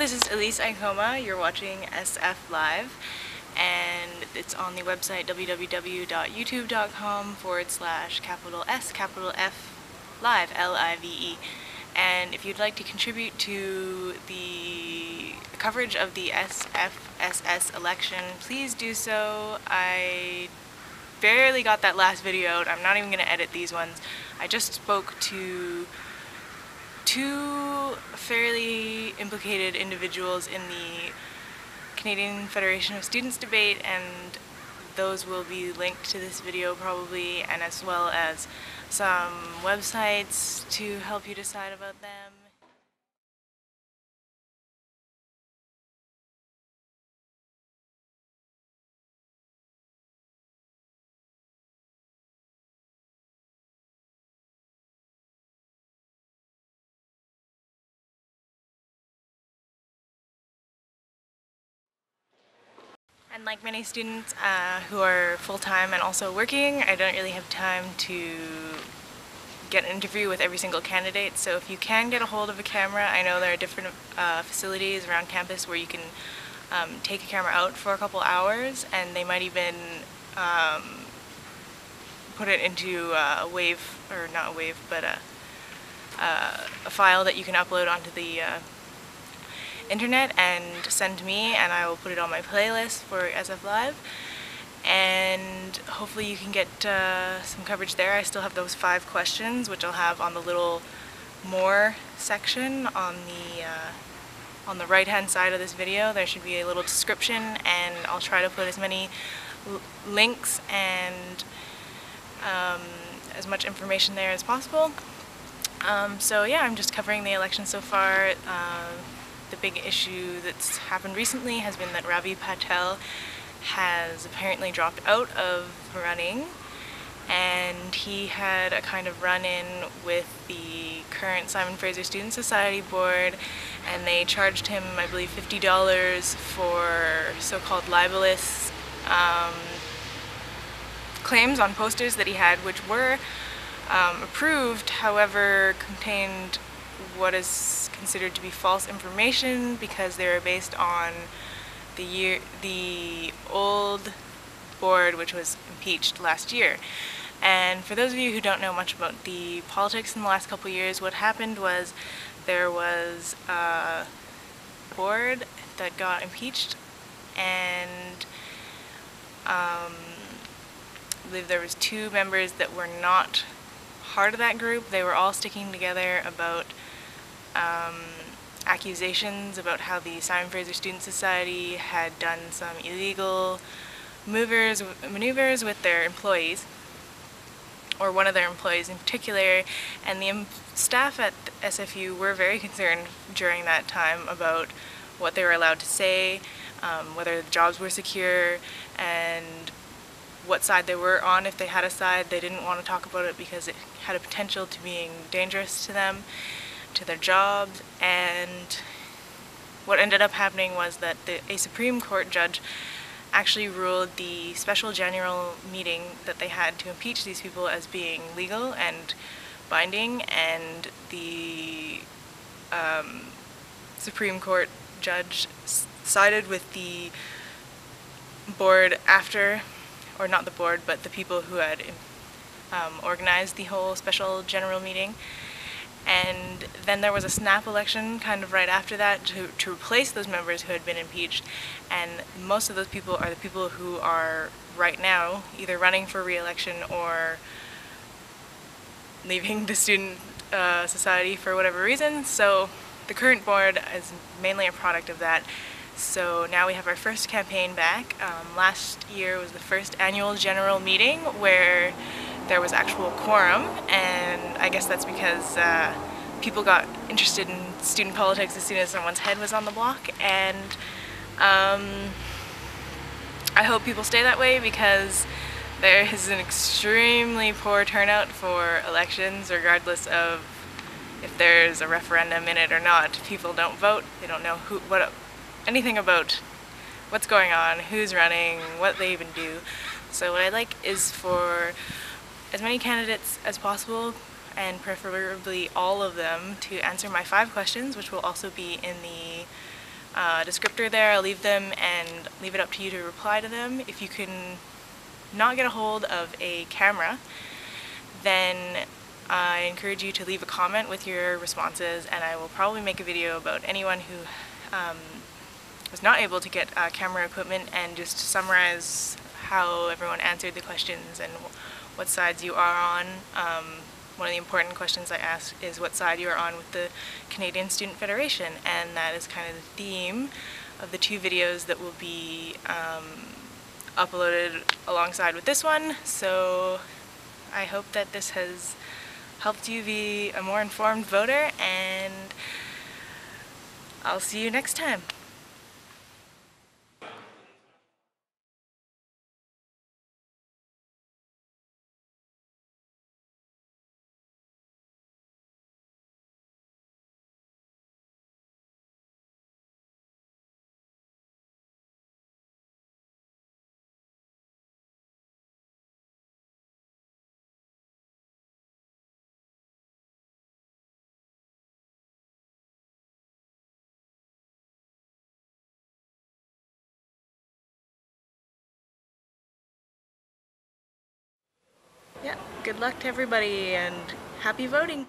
this is Elise. You're watching SFlive, and it's on the website www.youtube.com/S Live, and if you'd like to contribute to the coverage of the SFSS election, please do so. I barely got that last video out. I'm not even going to edit these ones. I just spoke to two fairly implicated individuals in the Canadian Federation of Students debate, and those will be linked to this video probably, and as well as some websites to help you decide about them. And like many students who are full-time and also working, I don't really have time to get an interview with every single candidate. So if you can get a hold of a camera, I know there are different facilities around campus where you can take a camera out for a couple hours, and they might even put it into a wave, or not a wave, but a file that you can upload onto the internet and send me, and I will put it on my playlist for SFlive, and hopefully you can get some coverage there. I still have those 5 questions, which I'll have on the little more section on the right hand side of this video. There should be a little description, and I'll try to put as many links and as much information there as possible. So yeah, I'm just covering the election so far. The big issue that's happened recently has been that Ravi Patel has apparently dropped out of running, and he had a kind of run-in with the current Simon Fraser Student Society board, and they charged him, I believe, $50 for so-called libelous claims on posters that he had, which were approved, however contained what is considered to be false information because they were based on the old board, which was impeached last year. And for those of you who don't know much about the politics in the last couple of years, what happened was there was a board that got impeached, and I believe there was 2 members that were not part of that group. They were all sticking together about accusations about how the Simon Fraser Student Society had done some illegal maneuvers with their employees, or one of their employees in particular, and the staff at SFU were very concerned during that time about what they were allowed to say, whether the jobs were secure, and what side they were on. If they had a side, they didn't want to talk about it because it had a potential to being dangerous to them, to their jobs. And what ended up happening was that a Supreme Court judge actually ruled the special general meeting that they had to impeach these people as being legal and binding, and the Supreme Court judge sided with the board after, or not the board, but the people who had organized the whole special general meeting. And then there was a snap election kind of right after that to replace those members who had been impeached, and most of those people are the people who are right now either running for re-election or leaving the student society for whatever reason. So the current board is mainly a product of that. So now we have our first campaign back. Last year was the first annual general meeting where there was actual quorum, and I guess that's because people got interested in student politics as soon as someone's head was on the block, and I hope people stay that way because there is an extremely poor turnout for elections, regardless of if there's a referendum in it or not. People don't vote, they don't know anything about what's going on, who's running, what they even do. So what I'd like is for as many candidates as possible, and preferably all of them, to answer my 5 questions, which will also be in the descriptor there. I'll leave them and leave it up to you to reply to them. If you can not get a hold of a camera, then I encourage you to leave a comment with your responses, and I will probably make a video about anyone who was not able to get camera equipment and just summarize how everyone answered the questions and what sides you are on. One of the important questions I asked is what side you are on with the Canadian Student Federation, and that is kind of the theme of the two videos that will be uploaded alongside with this one. So I hope that this has helped you be a more informed voter, and I'll see you next time. Yeah, good luck to everybody and happy voting!